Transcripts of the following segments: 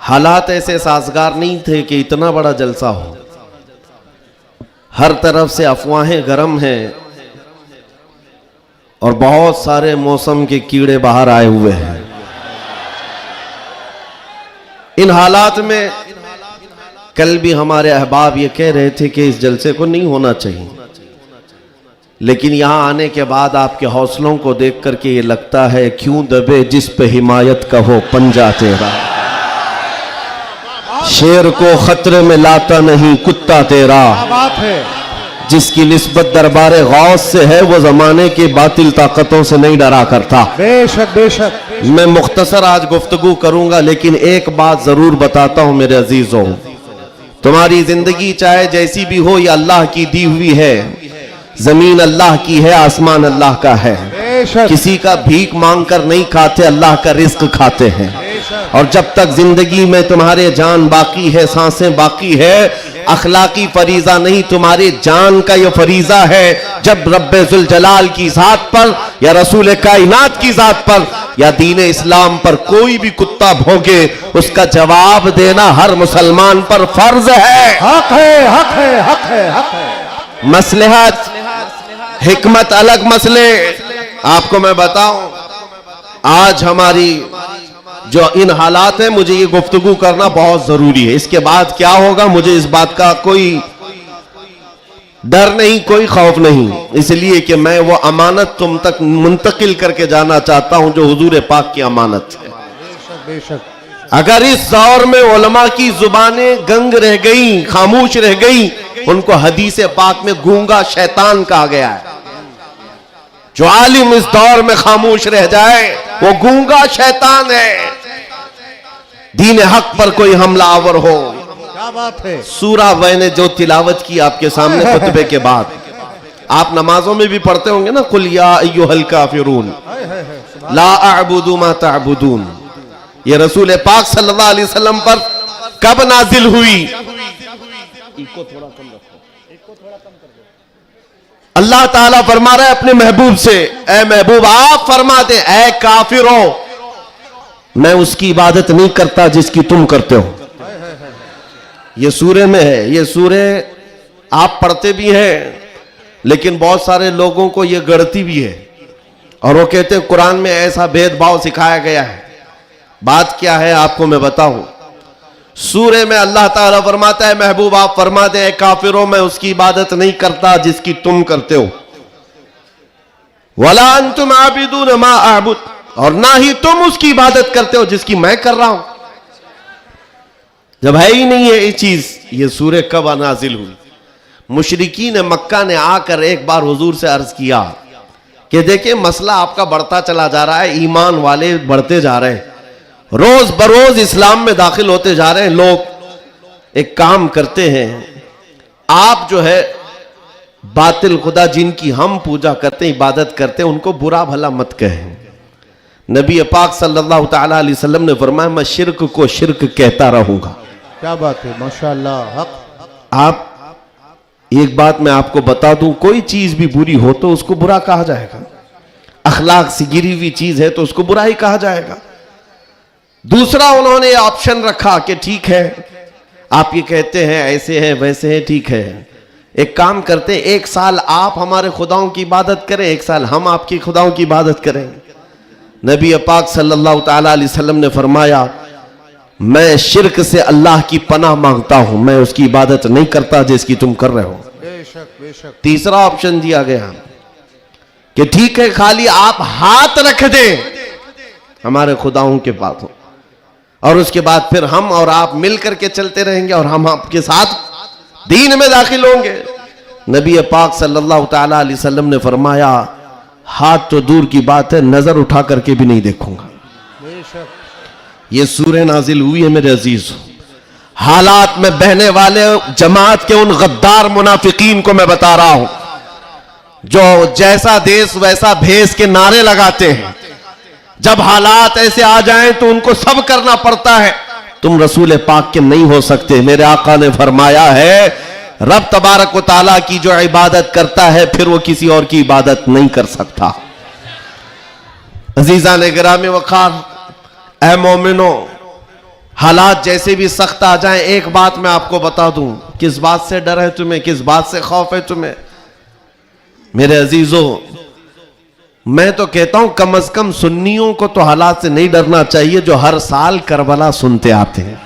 हालात ऐसे साजगार नहीं थे कि इतना बड़ा जलसा हो। हर तरफ से अफवाहें गर्म हैं और बहुत सारे मौसम के कीड़े बाहर आए हुए हैं। इन हालात में कल भी हमारे अहबाब ये कह रहे थे कि इस जलसे को नहीं होना चाहिए, लेकिन यहां आने के बाद आपके हौसलों को देख करके ये लगता है क्यों दबे जिस पे हिमायत का हो पंजा तेरा, शेर को खतरे में लाता नहीं कुत्ता तेरा, बात है जिसकी निस्बत दरबारे गौस से है वो जमाने की बातिल ताकतों से नहीं डरा करता। बेशक बेशक। मैं मुख्तसर आज गुफ्तगू करूंगा, लेकिन एक बात जरूर बताता हूं मेरे अजीजों, तुम्हारी जिंदगी चाहे जैसी भी हो, ये अल्लाह की दी हुई है। जमीन अल्लाह की है, आसमान अल्लाह का है। किसी का भीख मांग कर नहीं खाते, अल्लाह का रिस्क खाते हैं। और जब तक जिंदगी में तुम्हारे जान बाकी है, सांसें बाकी है, अखलाकी फरीजा नहीं, तुम्हारे जान का ये फरीजा है। जब रब्बे जुल जलाल की जात पर या रसूल कायनात की जात पर या दीन इस्लाम पर कोई भी कुत्ता भौंके, उसका जवाब देना हर मुसलमान पर फर्ज है। हक है, हक है, हक है, हक है। मसलहत हिकमत अलग मसले। आपको मैं बताऊं, आज हमारी जो इन हालात है, मुझे ये गुफ्तगू करना बहुत जरूरी है। इसके बाद क्या होगा मुझे इस बात का कोई डर नहीं, कोई खौफ नहीं, इसलिए कि मैं वो अमानत तुम तक मुंतकिल करके जाना चाहता हूं जो हुजूर पाक की अमानत है। बेशक बेशक। अगर इस दौर में उलमा की जुबानें गंग रह गई, खामोश रह गई, उनको हदीस पाक में गूंगा शैतान कहा गया है। जो आलिम इस दौर में खामोश रह जाए वो गूंगा शैतान है। दीन हक पर कोई हमलावर हो, क्या बात है। सूरा मैंने जो तिलावत की आपके सामने खुतबे के बाद, आप नमाजों में भी पढ़ते होंगे ना, कुल या अय्युहल काफिरून ला अअबुदु मा तअबुदून। ये रसूल पाक सल्लल्लाहु अलैहि वसल्लम पर कब नाजिल हुई? इको थोड़ा कम रखो, इको थोड़ा कम कर दो। अल्लाह ताला फरमा रहा है अपने महबूब से, ए महबूब आप फरमा दे, ए काफिरों, मैं उसकी इबादत नहीं करता जिसकी तुम करते हो। ये सूरे में है, ये सूरे आप पढ़ते भी हैं, लेकिन बहुत सारे लोगों को ये गढ़ती भी है और वो कहते हैं कुरान में ऐसा भेदभाव सिखाया गया है। बात क्या है आपको मैं बताऊं। सूरे में अल्लाह ताला फरमाता है महबूब आप फरमा दे, ए काफिरों, मैं उसकी इबादत नहीं करता जिसकी तुम करते हो। वला अंतुम आबिदून मा अअबुद, और ना ही तुम उसकी इबादत करते हो जिसकी मैं कर रहा हूं। जब है ही नहीं है ये चीज, ये सूरह कब नाजिल हुई? मुशरिकीन मक्का ने आकर एक बार हुजूर से अर्ज किया कि देखिए मसला आपका बढ़ता चला जा रहा है, ईमान वाले बढ़ते जा रहे हैं, रोज बरोज इस्लाम में दाखिल होते जा रहे हैं लोग। एक काम करते हैं, आप जो है बातिल खुदा जिनकी हम पूजा करते हैं, इबादत करते हैं, उनको बुरा भला मत कहें। नबी पाक सल्लल्लाहु ताला अलैहि वसल्लम ने फरमाया मैं शिर्क को शिर्क कहता रहूंगा। क्या बात है, माशाअल्लाह। हक। आप एक बात मैं आपको बता दूं, कोई चीज भी बुरी हो तो उसको बुरा कहा जाएगा। अखलाक से गिरी हुई चीज है तो उसको बुरा ही कहा जाएगा। दूसरा उन्होंने ऑप्शन रखा कि ठीक है आप ये कहते हैं ऐसे है वैसे है, ठीक है एक काम करते, एक साल आप हमारे खुदाओं की इबादत करें, एक साल हम आपकी खुदाओं की इबादत करें। नबी पाक सल्लल्लाहु ताला अलैहि वसल्लम ने फरमाया मैं शिर्क से अल्लाह की पनाह मांगता हूं, मैं उसकी इबादत नहीं करता जिसकी तुम कर रहे हो। बेशक बेशक। तीसरा ऑप्शन दिया गया कि ठीक है खाली आप हाथ रख दें हमारे खुदाओं के पास, और उसके बाद फिर हम और आप मिल करके चलते रहेंगे और हम आपके साथ दीन में दाखिल होंगे। नबी पाक सल्लल्लाहु ताला अलैहि वसल्लम ने फरमाया हाथ तो दूर की बात है, नजर उठा करके भी नहीं देखूंगा। ये सूरह नाजिल हुई है मेरे अजीज। हालात में बहने वाले जमात के उन गद्दार मुनाफिकीन को मैं बता रहा हूं, जो जैसा देश वैसा भेस के नारे लगाते हैं। जब हालात ऐसे आ जाएं तो उनको सब करना पड़ता है। तुम रसूल पाक के नहीं हो सकते। मेरे आका ने फरमाया है रब तबारक व तआला की जो इबादत करता है फिर वो किसी और की इबादत नहीं कर सकता। अजीजा ने गिरामी वकार, ऐ मोमिनो, हालात जैसे भी सख्त आ जाएं, एक बात मैं आपको बता दूं, किस बात से डर है तुम्हें, किस बात से खौफ है तुम्हें? मेरे अजीजों, मैं तो कहता हूं कम से कम सुन्नियों को तो हालात से नहीं डरना चाहिए जो हर साल करबला सुनते आते हैं।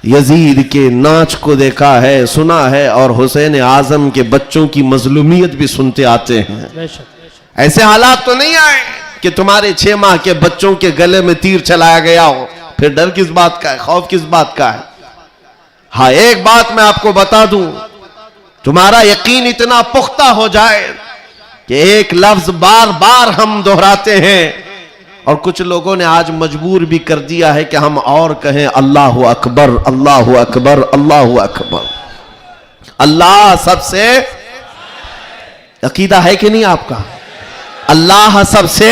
यजीद के नाच को देखा है, सुना है, और हुसैन आजम के बच्चों की मजलूमियत भी सुनते आते हैं। ऐसे हालात तो नहीं आए कि तुम्हारे 6 माह के बच्चों के गले में तीर चलाया गया हो, फिर डर किस बात का है, खौफ किस बात का है? हाँ, एक बात मैं आपको बता दूं, तुम्हारा यकीन इतना पुख्ता हो जाए कि एक लफ्ज बार बार हम दोहराते हैं, और कुछ लोगों ने आज मजबूर भी कर दिया है कि हम और कहें अल्लाहु अकबर, अल्लाहु अकबर, अल्लाहु अकबर। अल्लाह सबसे, अकीदा है कि नहीं आपका? अल्लाह सबसे,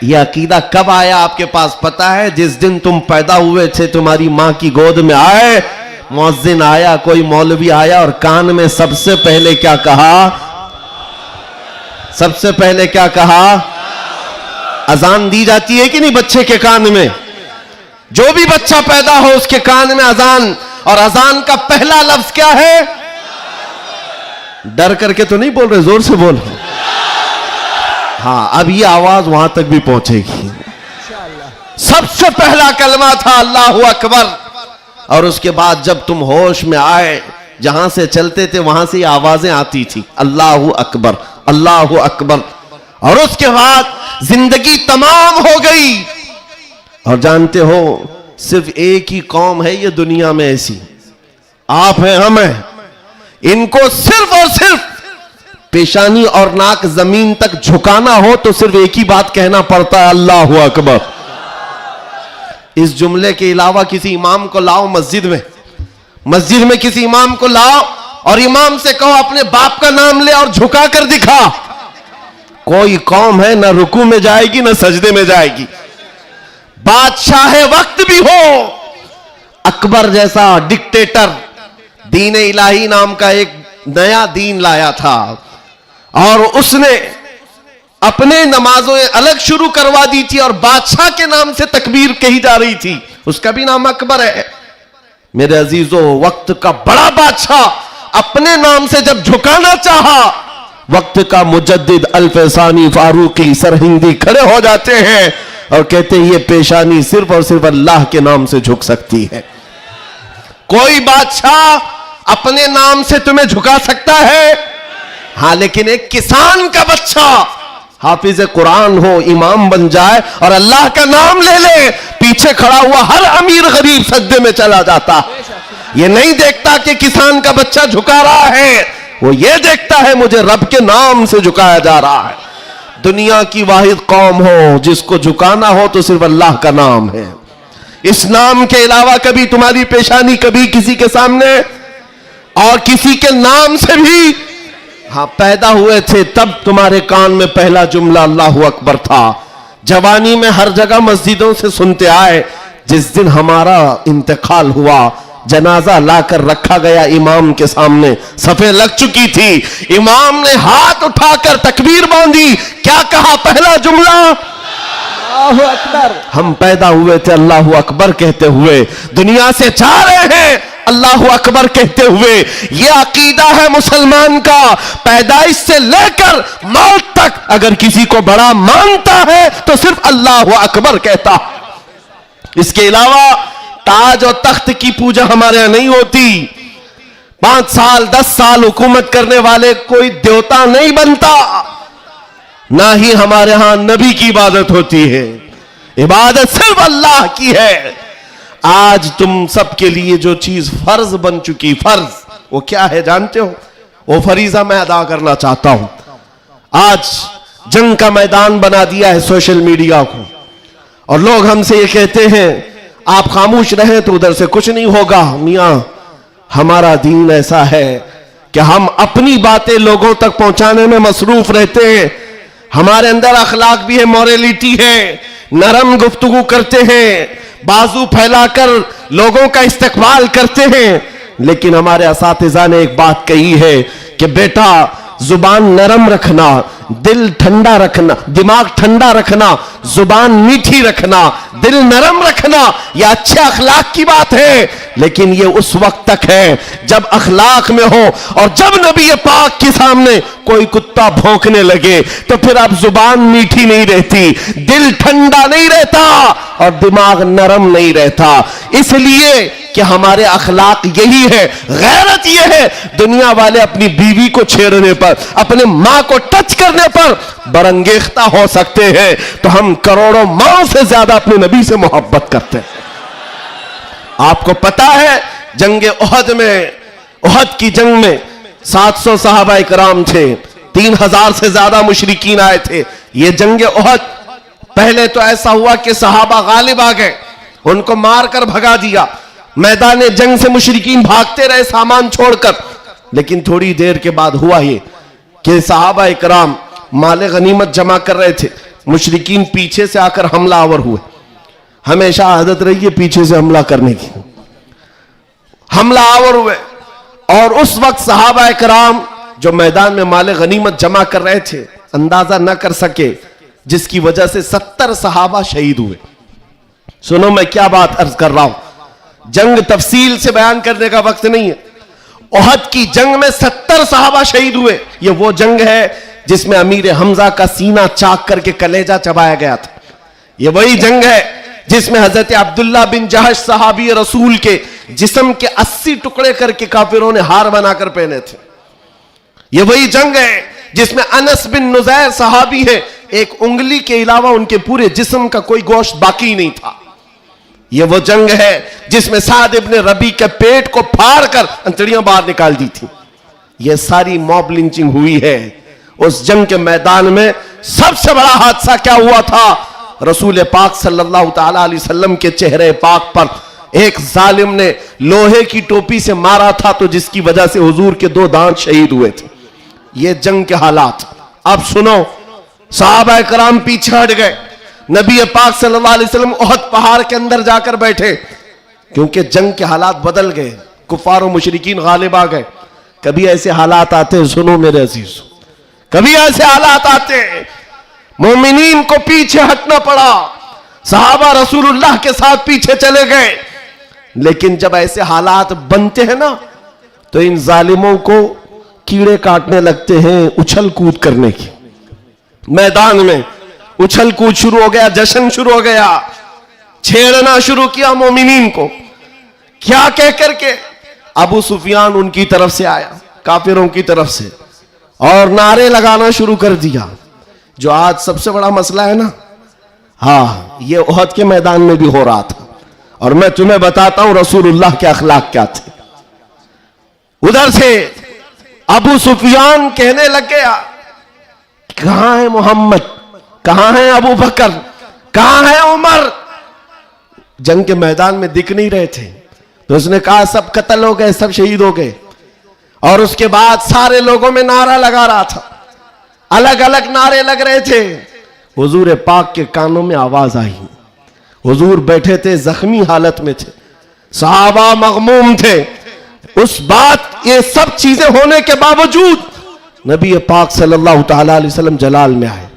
यह अकीदा कब आया आपके पास पता है? जिस दिन तुम पैदा हुए थे, तुम्हारी मां की गोद में आए, मुअज्जिन आया, कोई मौलवी आया और कान में सबसे पहले क्या कहा? सबसे पहले क्या कहा? अजान दी जाती है कि नहीं बच्चे के कान में? जो भी बच्चा पैदा हो उसके कान में अजान, और अजान का पहला लफ्ज क्या है? डर करके तो नहीं बोल रहे, जोर से बोल। हाँ, अब ये आवाज वहां तक भी पहुंचेगी। सबसे पहला कलमा था अल्लाहु अकबर, और उसके बाद जब तुम होश में आए, जहां से चलते थे वहां से आवाजें आती थी, अल्लाहु अकबर, अल्लाहु अकबर। और उसके बाद जिंदगी तमाम हो गई। और जानते हो, सिर्फ एक ही कौम है ये दुनिया में ऐसी, आप हैं, हम हैं, इनको सिर्फ और सिर्फ पेशानी और नाक जमीन तक झुकाना हो तो सिर्फ एक ही बात कहना पड़ता है, अल्लाहु अकबर। इस जुमले के अलावा किसी इमाम को लाओ मस्जिद में किसी इमाम को लाओ और इमाम से कहो अपने बाप का नाम ले और झुका कर दिखा, कोई कौम है ना रुकू में जाएगी ना सजदे में जाएगी। बादशाह वक्त भी हो, अकबर जैसा डिक्टेटर दीन इलाही नाम का एक नया दीन लाया था, और उसने अपने नमाजों अलग शुरू करवा दी थी, और बादशाह के नाम से तकबीर कही जा रही थी, उसका भी नाम अकबर है। मेरे अजीजों, वक्त का बड़ा बादशाह अपने नाम से जब झुकाना चाहा, वक्त का मुजद्दिद अल्फसानी फारूकी सरहिंदी खड़े हो जाते हैं और कहते हैं ये पेशानी सिर्फ और सिर्फ अल्लाह के नाम से झुक सकती है। कोई बादशाह अपने नाम से तुम्हें झुका सकता है? हाँ, लेकिन एक किसान का बच्चा हाफिज कुरान हो, इमाम बन जाए और अल्लाह का नाम ले ले, पीछे खड़ा हुआ हर अमीर गरीब सजदे में चला जाता। ये नहीं देखता कि किसान का बच्चा झुका रहा है, वो ये देखता है मुझे रब के नाम से झुकाया जा रहा है। दुनिया की वाहिद कौम हो जिसको झुकाना हो तो सिर्फ अल्लाह का नाम है। इस नाम के अलावा कभी तुम्हारी पेशानी कभी किसी के सामने, और किसी के नाम से भी, हाँ, पैदा हुए थे तब तुम्हारे कान में पहला जुमला अल्लाहु अकबर था। जवानी में हर जगह मस्जिदों से सुनते आए। जिस दिन हमारा इंतकाल हुआ, जनाजा लाकर रखा गया इमाम के सामने, सफे लग चुकी थी, इमाम ने हाथ उठाकर तकबीर बांधी, क्या कहा? पहला जुमला अल्लाहु अकबर। हम पैदा हुए थे अल्लाहु अकबर कहते हुए, दुनिया से जा रहे हैं अल्लाहु अकबर कहते हुए। यह अकीदा है मुसलमान का, पैदाइश से लेकर मौत तक अगर किसी को बड़ा मानता है तो सिर्फ अल्लाहु अकबर कहता। इसके अलावा ताज और तख्त की पूजा हमारे यहां नहीं होती। 5 साल 10 साल हुकूमत करने वाले कोई देवता नहीं बनता, ना ही हमारे यहां नबी की इबादत होती है। इबादत सिर्फ अल्लाह की है। आज तुम सबके लिए जो चीज फर्ज बन चुकी, फर्ज वो क्या है जानते हो? वो फरीजा मैं अदा करना चाहता हूं। आज जंग का मैदान बना दिया है सोशल मीडिया को, और लोग हमसे ये कहते हैं आप खामोश रहें तो उधर से कुछ नहीं होगा। मियां, हमारा दीन ऐसा है कि हम अपनी बातें लोगों तक पहुंचाने में मसरूफ रहते हैं। हमारे अंदर अखलाक भी है, मॉरलिटी है, नरम गुफ्तगू करते हैं, बाजू फैलाकर लोगों का इस्तकबाल करते हैं। लेकिन हमारे असातिज़ा ने एक बात कही है कि बेटा, जुबान नरम रखना, दिल ठंडा रखना, दिमाग ठंडा रखना, जुबान मीठी रखना, दिल नरम रखना, यह अच्छे अखलाक की बात है। लेकिन यह उस वक्त तक है जब अखलाक में हो, और जब नबी पाक के सामने कोई कुत्ता भौंकने लगे तो फिर अब जुबान मीठी नहीं रहती, दिल ठंडा नहीं रहता और दिमाग नरम नहीं रहता। इसलिए कि हमारे अखलाक यही है, गैरत यह है, दुनिया वाले अपनी बीवी को छेड़ने पर, अपने मां को टच करने पर बरंगेख्ता हो सकते हैं, तो हम करोड़ों माओ से ज्यादा अपने नबी से मोहब्बत करते हैं। आपको पता है जंगे उहद में, उहद की जंग में 700 सहाबा इकराम थे, 3000 से ज्यादा मुशरिकीन आए थे। यह जंगे उहद पहले तो ऐसा हुआ कि सहाबा गालिब आ गए, उनको मारकर भगा दिया, मैदान जंग से मुशरिकीन भागते रहे सामान छोड़कर। लेकिन थोड़ी देर के बाद हुआ ये कि सहाबा इकराम माले गनीमत जमा कर रहे थे, मुशरिकीन पीछे से आकर हमलावर हुए। हमेशा आदत रही है पीछे से हमला करने की, हमलावर हुए। और उस वक्त सहाबा इकराम जो मैदान में माले गनीमत जमा कर रहे थे अंदाजा न कर सके, जिसकी वजह से 70 सहाबा शहीद हुए। सुनो मैं क्या बात अर्ज कर रहा हूं, जंग तफसील से बयान करने का वक्त नहीं है। उहद की जंग में 70 सहाबा शहीद हुए। यह वो जंग है जिसमें अमीर हमजा का सीना चाक करके कलेजा चबाया गया था। यह वही जंग है जिसमें हजरत अब्दुल्ला बिन जहश सहाबी रसूल के जिस्म के 80 टुकड़े करके काफिरों ने हार बनाकर पहने थे। यह वही जंग है जिसमें अनस बिन नुजैर सहाबी है, एक उंगली के अलावा उनके पूरे जिस्म का कोई गोश्त बाकी नहीं था। यह वो जंग है जिसमें साद इब्ने रबी के पेट को फाड़ कर अंतड़ियां बाहर निकाल दी थी। यह सारी मॉब लिंचिंग हुई है। उस जंग के मैदान में सबसे बड़ा हादसा क्या हुआ था, रसूल पाक सल्लल्लाहु ताला अलैहि वसल्लम के चेहरे पाक पर एक जालिम ने लोहे की टोपी से मारा था, तो जिसकी वजह से हुजूर के 2 दांत शहीद हुए थे। ये जंग के हालात। अब सुनो, सहाबा कराम पीछे हट गए, नबी पाक सल्लल्लाहु अलैहि वसल्लम उहद पहाड़ के अंदर जाकर बैठे, क्योंकि जंग के हालात बदल गए, कुफार और मुशरिकीन गालिब आ गए। कभी ऐसे हालात आते, सुनो मेरे अजीज, कभी ऐसे हालात आते मोमिनीन को पीछे हटना पड़ा, सहाबा रसूलुल्लाह के साथ पीछे चले गए। लेकिन जब ऐसे हालात बनते हैं ना, तो इन जालिमों को कीड़े काटने लगते हैं उछल कूद करने की। मैदान में उछल कूद शुरू हो गया, जश्न शुरू हो गया, छेड़ना शुरू किया मोमिनीन को। क्या कह करके अबू सुफियान उनकी तरफ से आया, काफिरों की तरफ से, और नारे लगाना शुरू कर दिया, जो आज सबसे बड़ा मसला है ना। हाँ, ये उहद के मैदान में भी हो रहा था। और मैं तुम्हें बताता हूं रसूलुल्लाह के अखलाक क्या थे। उधर से अबू सुफियान कहने लग गया, कहां है मोहम्मद, कहां है अबू बकर, कहां है उमर। जंग के मैदान में दिख नहीं रहे थे, तो उसने कहा सब कत्ल हो गए, सब शहीद हो गए। और उसके बाद सारे लोगों में नारा लगा रहा था, अलग अलग नारे लग रहे थे। हुजूर पाक के कानों में आवाज आई, हुजूर बैठे थे, जख्मी हालत में थे, सहाबा मगमूम थे। उस बात, ये सब चीजें होने के बावजूद नबी पाक सल्लल्लाहु ताला अलैहि वसल्लम जलाल में आए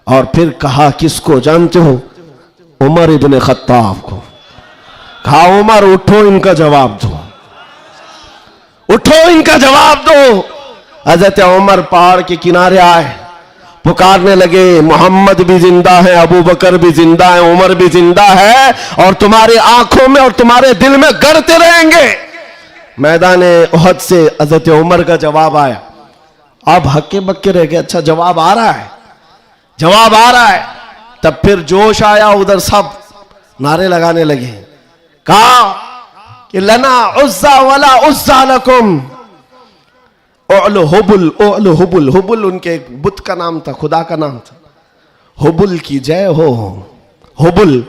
और फिर कहा, किसको जानते हो? उमर इब्ने खत्ताब को। कहा, उमर उठो, इनका जवाब दो, उठो, इनका जवाब दो। हजरत उमर पहाड़ के किनारे आए, पुकारने लगे, मोहम्मद भी जिंदा है, अबू बकर भी जिंदा है, उमर भी जिंदा है, और तुम्हारी आंखों में और तुम्हारे दिल में गड़ते रहेंगे। मैदान उहद से हजरत उमर का जवाब आया। अब हक्के बक्के रह गए, अच्छा जवाब आ रहा है, जवाब आ रहा है। तब फिर जोश आया, उधर सब नारे लगाने लगे। कहा कि लना उज्जा वला उज्जा लकुम, ओलो हुबुल, ओलो हुबुल। हुबुल उनके बुत का नाम था, खुदा का नाम था। हुबुल की जय हो, हुबुल।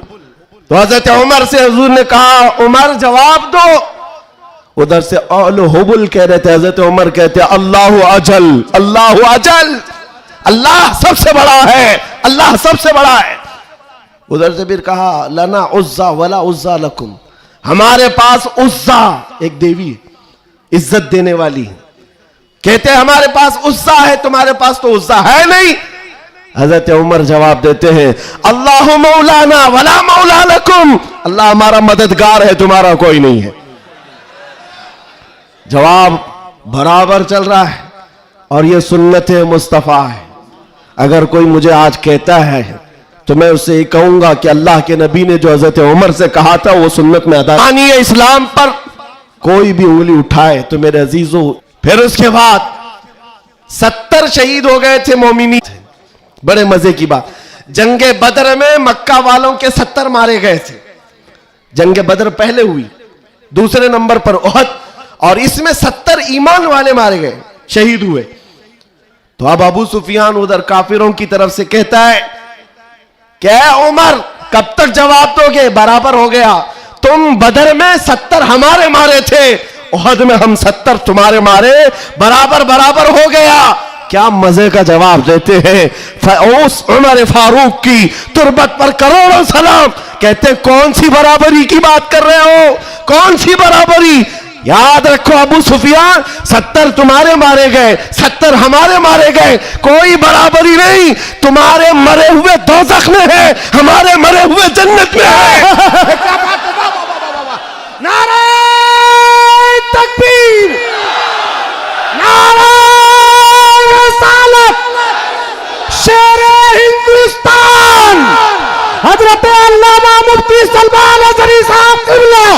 तो हजरत उमर से हुजूर ने कहा, उमर जवाब दो। उधर से ओलो हुबुल कह रहे थे, हजरत उमर कहते अल्लाह अजल, अल्लाह अजल, अल्लाह सबसे बड़ा है, अल्लाह सबसे बड़ा है। उधर से फिर कहा, लना उज्जा वला उज्जा लकुम, हमारे पास उज्जा एक देवी, इज्जत देने वाली, कहते हमारे पास उस्सा है, तुम्हारे पास तो उस्सा है नहीं। हजरत उमर जवाब देते हैं अल्लाह मौलाना वला मौला लकुम, अल्लाह हमारा मददगार है, तुम्हारा कोई नहीं है। जवाब बराबर चल रहा है और ये सुन्नत मुस्तफ़ा है। अगर कोई मुझे आज कहता है तो मैं उससे ये कहूंगा कि अल्लाह के नबी ने जो हजरत उमर से कहा था वो सुन्नत में अदा है। इस्लाम पर कोई भी उंगली उठाए तो मेरे अजीजों, फिर उसके बाद 70 शहीद हो गए थे मोमिनी। बड़े मजे की बात, जंगे बदर में मक्का वालों के 70 मारे गए थे। जंगे बदर पहले हुई, दूसरे नंबर पर उहद, और इसमें 70 ईमान वाले मारे गए, शहीद हुए। तो अब अबू सुफियान उधर काफिरों की तरफ से कहता है क्या उमर कब तक जवाब दोगे, बराबर हो गया। तुम बदर में 70 हमारे मारे थे, उहद में हम 70 तुम्हारे मारे, बराबर बराबर हो गया। क्या मजे का जवाब देते हैं। उस उमर फारूक की तुरबत पर करोड़ों सलाम। कहते कौन सी बराबरी की बात कर रहे हो, कौन सी बराबरी। याद रखो अबू सुफियान, 70 तुम्हारे मारे गए, 70 हमारे मारे गए, कोई बराबरी नहीं। तुम्हारे मरे हुए दोज़ख में है, हमारे मरे हुए जन्नत में है। क्या बात है, वाह वाह वाह वाह, नारे तकबीर, नारे रिसालत, शेरे हिंदुस्तान, हजरत अल्लामा मुफ्ती सलमान अज़हरी साहब क़िबला,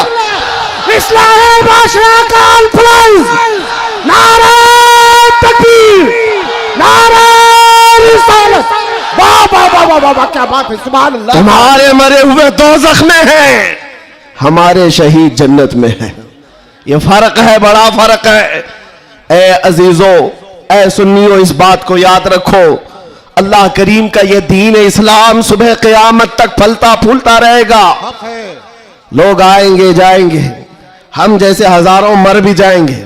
इस्लाह बादशाह का अल्फलाइज, नारे तकबीर, नारे रिसालत, वाह वाह वाह वाह वाह, क्या बात है, सुभान अल्लाह। तुम्हारे मरे हुए दोज़ख में है, हमारे शहीद जन्नत में है। ये फर्क है, बड़ा फर्क है। ए अजीजों, ए सुन्नियों, इस बात को याद रखो। अल्लाह करीम का ये दीन इस्लाम सुबह क़यामत तक फलता फूलता रहेगा। लोग आएंगे जाएंगे, हम जैसे हजारों मर भी जाएंगे,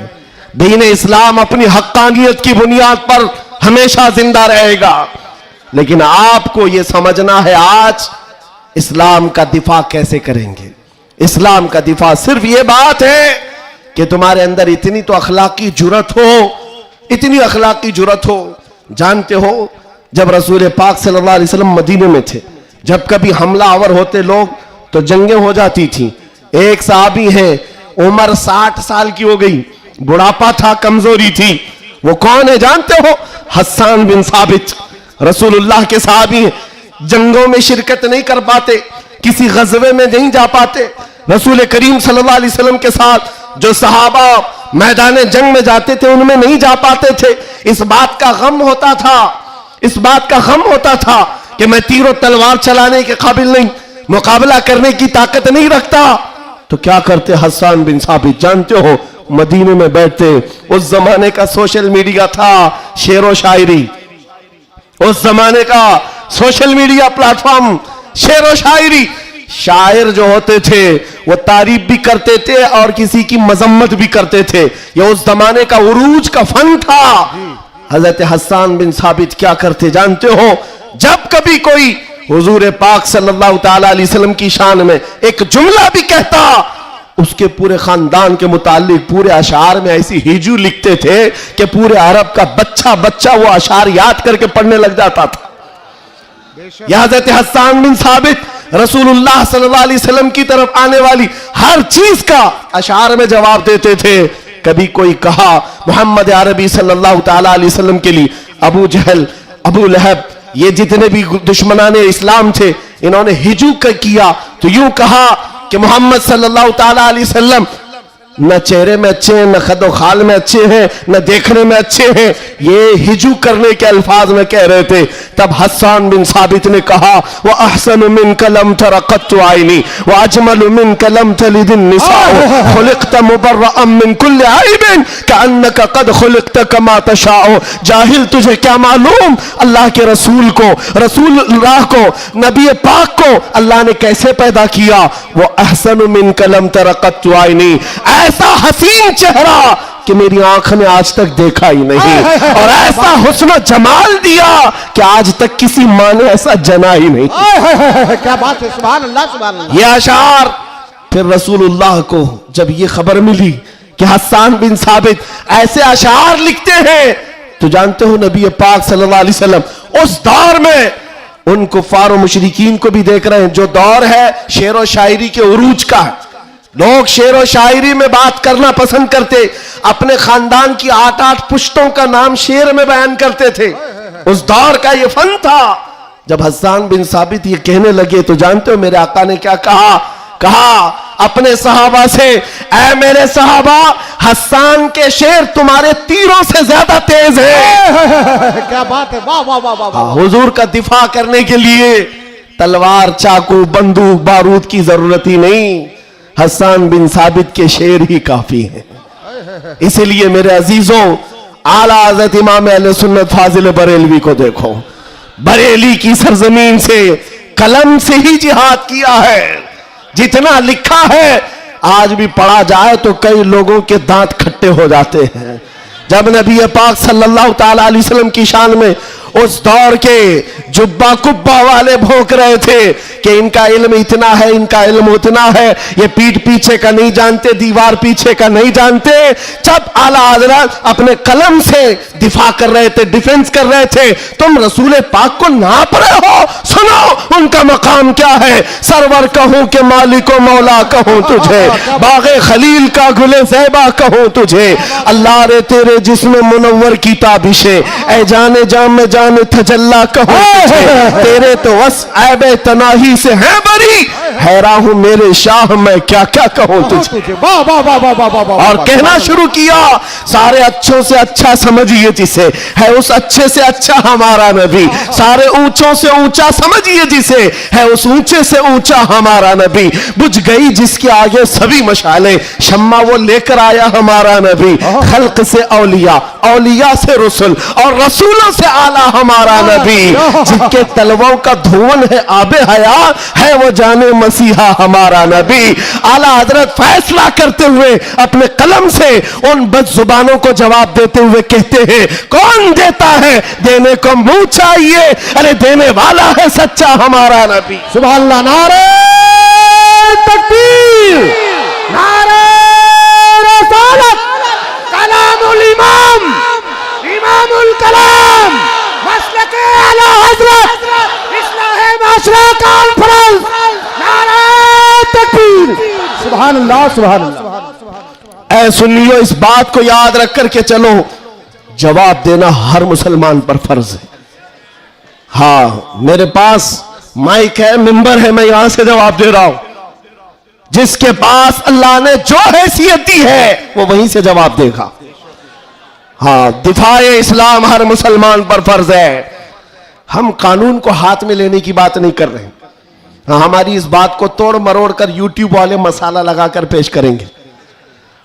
दीन इस्लाम अपनी हक्कानियत की बुनियाद पर हमेशा जिंदा रहेगा। लेकिन आपको यह समझना है आज इस्लाम का दिफा कैसे करेंगे। इस्लाम का दिफा सिर्फ यह बात है कि तुम्हारे अंदर इतनी तो अखलाकी जुर्रत हो, इतनी अखलाकी जुर्रत हो। जानते हो जब रसूल पाक सल्लल्लाहु अलैहि वसल्लम मदीने में थे, जब कभी हमलावर होते लोग तो जंगें हो जाती थी। एक साहबी है, उम्र 60 साल की हो गई, बुढ़ापा था, कमजोरी थी। वो कौन है जानते हो? हस्सान बिन साबित, रसूलुल्लाह के साहबी हैं। जंगों में शिरकत नहीं कर पाते, किसी गज़वे में नहीं जा पाते। रसूल करीम सल्लल्लाहु अलैहि वसल्लम के साथ जो सहाबा मैदान जंग में जाते थे उनमें नहीं जा पाते थे। इस बात का गम होता था, इस बात का गम होता था कि मैं तीरों तलवार चलाने के काबिल नहीं, मुकाबला करने की ताकत नहीं रखता। तो क्या करते हस्सान बिन साबित, जानते हो, मदीने में बैठते। उस जमाने का सोशल मीडिया था, शेरो शायरी, उस जमाने का सोशल मीडिया प्लेटफॉर्म, शेरो शायरी। शायर जो होते थे वो तारीफ भी करते थे और किसी की मजम्मत भी करते थे। ये उस जमाने का उरूज का फन था। हजरत हस्सान बिन साबित क्या करते जानते हो? जब कभी कोई हुजूर पाक सल्लल्लाहु ताला अलैहि वसल्लम की शान में एक जुमला भी कहता, उसके पूरे खानदान के मुतालिक पूरे अशार में ऐसी हिजू लिखते थे कि पूरे अरब का बच्चा बच्चा वो अशार याद करके पढ़ने लग जाता था। हजरत हस्सान बिन साबित रसूलुल्लाह सल्लल्लाहु अलैहि वसल्लम की तरफ आने वाली हर चीज का अशार में जवाब देते थे। कभी कोई कहा मोहम्मद अरबी सल्लल्लाहु ताला अलैहि वसल्लम के लिए अबू जहल, अबू लहब, ये जितने भी दुश्मनाने इस्लाम थे, इन्होंने हिजू किया तो यूं कहा कि मोहम्मद सल्लल्लाहु ताला अलैहि वसल्लम न चेहरे में अच्छे हैं, न खदो खाल में अच्छे हैं, न देखने में अच्छे हैं। ये हिजू करने के अल्फाज में कह रहे थे। तब हस्सान बिन साबित ने कहा वो अहसनु मिन कलम तरक़त्तु आइनी व अजमलु मिन कलम तलिदिन निसाउ खुलिक़त मुबर्रअम मिन कुल्लि आइबिन कअन्नका क़द खुलिक़त कमा तशाउ। जाहिल, तुझे क्या मालूम अल्लाह के रसूल को, रसूलुल्लाह को, नबी पाक को अल्लाह ने कैसे पैदा किया। वो अहसनु मिन कलम तरक़त्तु आइनी, ऐसा हसीन चेहरा कि मेरी आंख ने आज तक देखा ही नहीं, और ऐसा हुस्न जमाल दिया कि आज तक किसी माँ ने ऐसा जना ही नहीं। क्या बात है, सुभान अल्लाह सुभान अल्लाह। ये अशार फिर रसूलुल्लाह को जब ये खबर मिली कि हस्सान बिन साबित ऐसे अशार लिखते हैं। तो जानते हो नबी पाक सल्लल्लाहु अलैहि वसल्लम उस दौर में उन कुफार और मुशरिकीन को भी देख रहे हैं। जो दौर है शेर और शायरी के उरूज का है, लोग शेर और शायरी में बात करना पसंद करते, अपने खानदान की 8-8 पुश्तों का नाम शेर में बयान करते थे। उस दौर का ये फन था। जब हस्सान बिन साबित ये कहने लगे तो जानते हो मेरे आका ने क्या कहा? कहा अपने सहाबा से, ऐ मेरे सहाबा, हस्सान के शेर तुम्हारे तीरों से ज्यादा तेज है। क्या बात है, वाह वाह वाह वाह। हुजूर का दिफा करने के लिए तलवार, चाकू, बंदूक, बारूद की जरूरत ही नहीं, हस्सान बिन साबित के शेर ही काफी हैं। इसीलिए मेरे अजीजों, आला हज़रत इमाम अहले सुन्नत फाजिल बरेलवी को देखो, बरेली की सरजमीन से कलम से ही जिहाद किया है। जितना लिखा है आज भी पढ़ा जाए तो कई लोगों के दांत खट्टे हो जाते हैं। जब नबी पाक सल्लल्लाहु ताला अलैहि वसल्लम की शान में उस दौर के जुब्बा कुब्बा वाले भौंक रहे थे कि इनका इल्म इतना है, इनका इल्म उतना है, ये पीठ पीछे का नहीं जानते, दीवार पीछे का नहीं जानते, जब आला हज़रत अपने कलम से दिफा कर रहे थे, डिफेंस कर रहे थे, तुम रसूल पाक को नाप रहे हो। सुनो उनका मकाम क्या है। सरवर कहूं कि मालिको मौला कहूं तुझे, बागे खलील का गुले ज़ैबा कहूं तुझे, अल्लाह रे तेरे जिस्म मुनव्वर की ताबिशे, ऐ जाने जाम में जाने तजल्ला कहूं तुझे, तेरे तो वस ऐबे तनाही से है बरी, हैरान हूं मेरे शाह मैं क्या क्या कहूं तुझे। वाह वाह वाह वाह वाह वाह। और कहना शुरू किया, सारे अच्छों से अच्छा समझिए जिसे, है उस अच्छे से अच्छा हमारा नबी, सारे ऊंचों से ऊंचा समझिए जिसे, है उस ऊंचे से ऊंचा हमारा नबी, बुझ गई जिसके आगे सभी मशाले, शम्मा वो लेकर आया हमारा नबी, खल्क से औलिया, औलिया से रसूल और रसूलों से आला हमारा नबी, जिनके तलवों का धुवन है आबे हया, है वो जाने मसीहा हमारा नबी। आला हजरत फैसला करते हुए अपने कलम से उन बदजुबानों को जवाब देते हुए कहते हैं, कौन देता है, देने को मुंह चाहिए, अरे देने वाला है सच्चा हमारा नबी। सुभान अल्लाह। नारे तकबीर, नारे रसालत, कलामुल इमाम, इमामुल कलाम, मसलके आला हजरत, इस्लाहे माशरा कॉन्फ्रेंस, नारे तकबीर। सुभान अल्लाह, सुभान अल्लाह। ऐ सुनियो, इस बात को याद रख करके चलो, जवाब देना हर मुसलमान पर फर्ज है। हाँ, मेरे पास माइक है, मिंबर है, मैं यहां से जवाब दे रहा हूं। जिसके पास अल्लाह ने जो हैसियत दी है वो वहीं से जवाब देगा। हाँ, दिफाए इस्लाम हर मुसलमान पर फर्ज है। हम कानून को हाथ में लेने की बात नहीं कर रहे हैं। हाँ, हमारी इस बात को तोड़ मरोड़ कर यूट्यूब वाले मसाला लगाकर पेश करेंगे।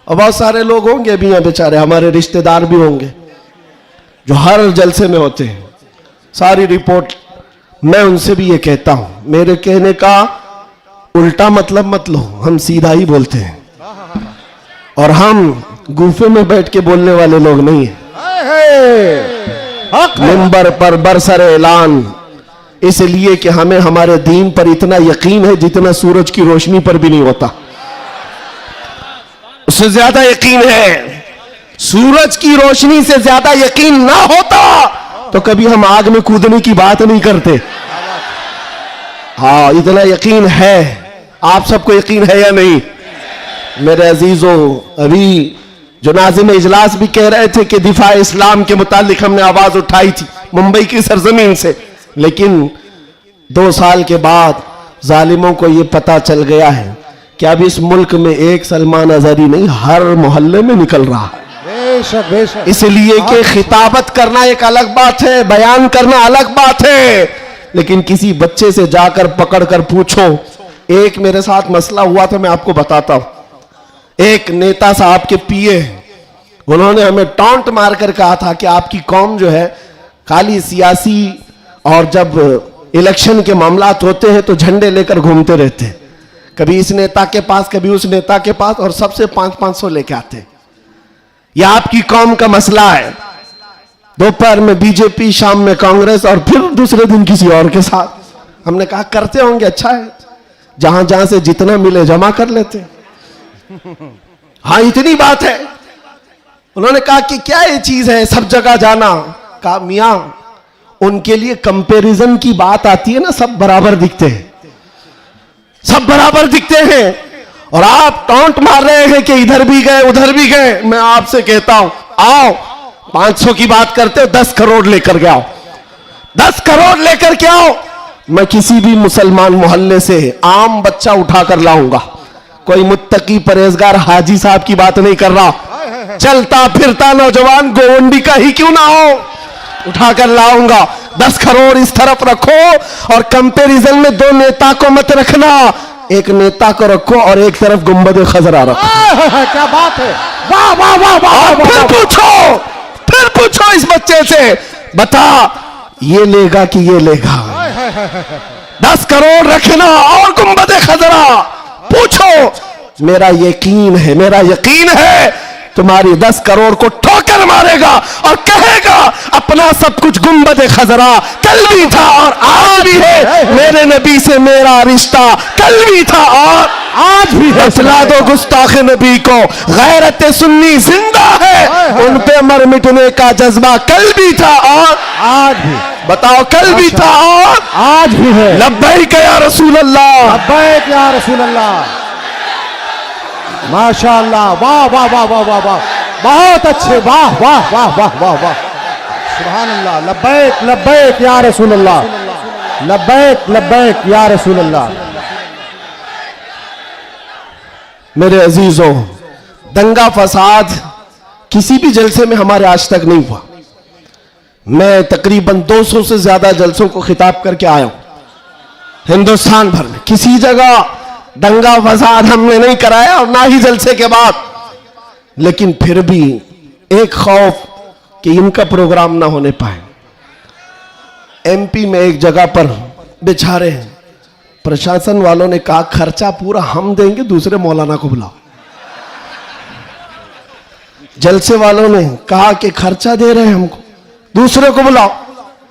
और बहुत सारे लोग होंगे भी यहाँ बेचारे, हमारे रिश्तेदार भी होंगे जो हर जलसे में होते हैं, सारी रिपोर्ट। मैं उनसे भी ये कहता हूं, मेरे कहने का उल्टा मतलब मत लो, हम सीधा ही बोलते हैं और हम गुफे में बैठ के बोलने वाले लोग नहीं हैं। मिंबर पर बरसर ऐलान, इसलिए कि हमें हमारे दीन पर इतना यकीन है जितना सूरज की रोशनी पर भी नहीं होता, उससे ज्यादा यकीन है। सूरज की रोशनी से ज्यादा यकीन ना होता तो कभी हम आग में कूदने की बात नहीं करते। हाँ, इतना यकीन है। आप सबको यकीन है या नहीं? मेरे अजीजों, अभी जो नाज़िम इजलास भी कह रहे थे कि दिफा इस्लाम के मुतालिक हमने आवाज उठाई थी मुंबई की सरजमीन से, लेकिन 2 साल के बाद जालिमों को यह पता चल गया है कि अब इस मुल्क में एक सलमान अजहरी नहीं, हर मोहल्ले में निकल रहा है। बेशक बेशक। इसलिए कि खिताबत करना एक अलग बात है, बयान करना अलग बात है, लेकिन किसी बच्चे से जाकर पकड़ कर पूछो। एक मेरे साथ मसला हुआ था, मैं आपको बताता हूं। एक नेता साहब के पीए, उन्होंने हमें टॉन्ट मारकर कहा था कि आपकी कौम जो है खाली सियासी, और जब इलेक्शन के मामलात होते हैं तो झंडे लेकर घूमते रहते हैं, कभी इस नेता के पास कभी उस नेता के पास, और सबसे 500-500 लेके आते हैं। यह आपकी कौम का मसला है। दोपहर में बीजेपी, शाम में कांग्रेस और फिर दूसरे दिन किसी और के साथ। हमने कहा करते होंगे, अच्छा है, जहां जहां से जितना मिले जमा कर लेते। हाँ इतनी बात है। उन्होंने कहा कि क्या ये चीज है सब जगह जाना? कहा मियां उनके लिए कंपैरिजन की बात आती है ना, सब बराबर दिखते हैं, सब बराबर दिखते हैं, और आप टॉन्ट मार रहे हैं कि इधर भी गए उधर भी गए। मैं आपसे कहता हूं आओ 500 की बात करते हो, 10 करोड़ लेकर के आओ, 10 करोड़ लेकर के आओ। मैं किसी भी मुसलमान मोहल्ले से आम बच्चा उठाकर लाऊंगा, कोई मुत्तकी परहेजगार हाजी साहब की बात नहीं कर रहा, चलता फिरता नौजवान गोवंडी का ही क्यों ना हो, उठाकर लाऊंगा। 10 करोड़ इस तरफ रखो, और कंपैरिजन में 2 नेता को मत रखना, एक नेता को रखो और एक तरफ गुंबद खजरा रखो। क्या बात है, वाह वाह वाह वाह। फिर पूछो इस बच्चे से, बता ये लेगा कि ये लेगा? 10 करोड़ रखना और गुंबद खजरा, पूछो। मेरा यकीन है तुम्हारी 10 करोड़ को ठोकर मारेगा और कहेगा अपना सब कुछ गुंबद खजरा कल भी था और आज भी है, मेरे नबी से मेरा रिश्ता कल भी था और आज भी है। फैसला दो गुस्ताख नबी को, गैरत सुन्नी जिंदा है, उन पे मर मिटने का जज्बा कल भी था और आज भी। बताओ कल भी था और आज भी है। लब्बैक या रसूल अल्लाह, लब्बैक या रसूल अल्लाह। माशाअल्लाह, वाह वाह वाह वाह वाह वाह, बहुत अच्छे, वाह वाह वाह वाह वाह वाह, सुभान अल्लाह। लब्बैक लब्बैक या रसूल अल्लाह, लब्बैक लब्बैक या रसूल अल्लाह। मेरे अजीजों, दंगा फसाद किसी भी जलसे में हमारे आज तक नहीं हुआ। मैं तकरीबन 200 से ज्यादा जलसों को खिताब करके आया हूं हिंदुस्तान भर में, किसी जगह दंगा फसाद हमने नहीं कराया और ना ही जलसे के बाद। लेकिन फिर भी एक खौफ कि इनका प्रोग्राम ना होने पाए। एमपी में एक जगह पर बेचारे हैं, प्रशासन वालों ने कहा खर्चा पूरा हम देंगे, दूसरे मौलाना को बुलाओ। जलसे वालों ने कहा कि खर्चा दे रहे हैं हमको, दूसरे को बुलाओ।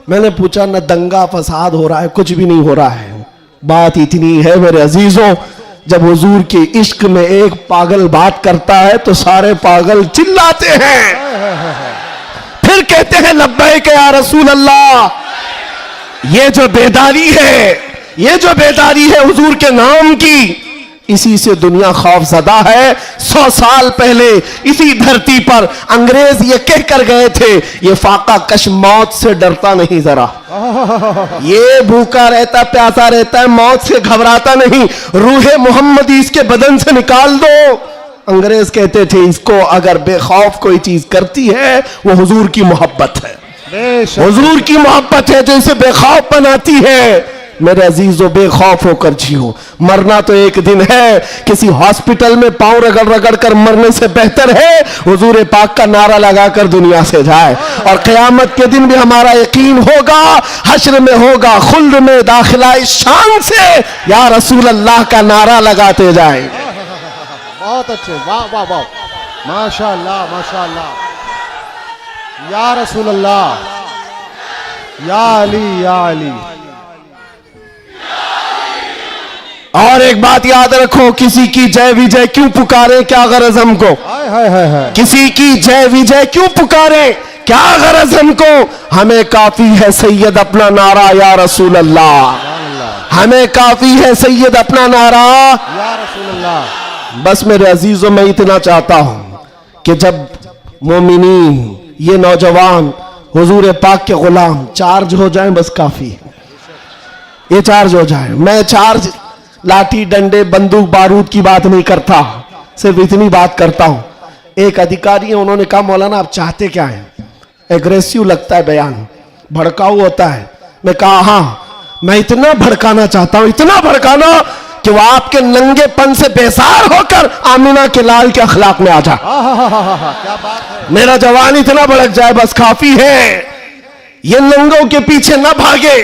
मैंने पूछा न दंगा फसाद हो रहा है, कुछ भी नहीं हो रहा है। बात इतनी है मेरे अजीजों, जब हुजूर के इश्क में एक पागल बात करता है तो सारे पागल चिल्लाते हैं, फिर कहते हैं लब्बैक या रसूल अल्लाह। ये जो बेदारी है हुजूर के नाम की, इसी से दुनिया खौफजदा है। 100 साल पहले इसी धरती पर अंग्रेज ये कह कर गए थे, ये फाका कश मौत से डरता नहीं जरा, ये भूखा रहता प्यासा रहता है, मौत से घबराता नहीं, रूहे मोहम्मदी इसके बदन से निकाल दो। अंग्रेज कहते थे इसको अगर बेखौफ कोई चीज करती है वो हुजूर की मोहब्बत है, हुजूर की मोहब्बत है जो इसे बेखौफ बनाती है। मेरे अजीजों, बेखौफ होकर जियो, मरना तो एक दिन है, किसी हॉस्पिटल में पांव रगड़ रगड़ कर मरने से बेहतर है हुजूर पाक का नारा लगाकर दुनिया से जाए। और क़यामत के दिन भी हमारा यकीन होगा, हश्र में होगा खुल्द में दाखिला इस शान से या रसूल अल्लाह का नारा लगाते जाए। बहुत अच्छे, वाह वाह वाह, माशाअल्लाह माशाअल्लाह, या रसूल अल्लाह, या अली या अली। और एक बात याद रखो, किसी की जय विजय क्यों पुकारे, क्या गरज हमको? किसी की जय विजय क्यों पुकारे, क्या गरज हमको? हमें काफी है सैयद अपना नारा या रसूल अल्लाह, हमें काफी है सैयद अपना नारा या रसूल अल्लाह। बस मेरे अजीजों, मैं इतना चाहता हूं कि जब मोमिनीन, ये नौजवान हुजूर पाक के गुलाम चार्ज हो जाएं, बस काफी है, ये चार्ज हो जाए। मैं चार्ज लाठी डंडे बंदूक बारूद की बात नहीं करता, सिर्फ इतनी बात करता हूं। एक अधिकारी है, उन्होंने कहा मौलाना आप चाहते क्या हैं? एग्रेसिव लगता है बयान, भड़काऊ होता है। मैं कहा हाँ, मैं इतना भड़काना चाहता हूं, इतना भड़काना कि वो आपके नंगेपन से बेजार होकर आमिना के लाल के अखलाक में आ जाए। क्या बात है, मेरा जवान इतना भड़क जाए, बस काफी है। ये नंगों के पीछे ना भागे,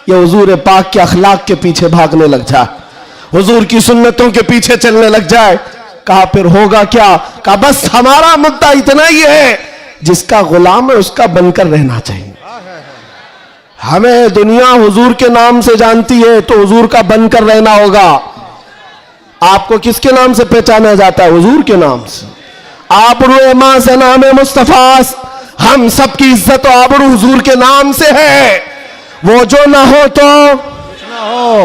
ये हुजूर पाक के अखलाक के पीछे भागने लग जाए, हुजूर की सुन्नतों के पीछे चलने लग जाए। कहा फिर होगा क्या? कहा बस हमारा मुद्दा इतना ही है, जिसका गुलाम है उसका बनकर रहना चाहिए। हमें दुनिया हुजूर के नाम से जानती है तो हुजूर का बनकर रहना होगा। आपको किसके नाम से पहचाना जाता है? हुजूर के नाम से। आबरू मां से नाम मुस्तफास, हम सबकी इज्जत और आबरू हुजूर के नाम से है। वो जो ना हो तो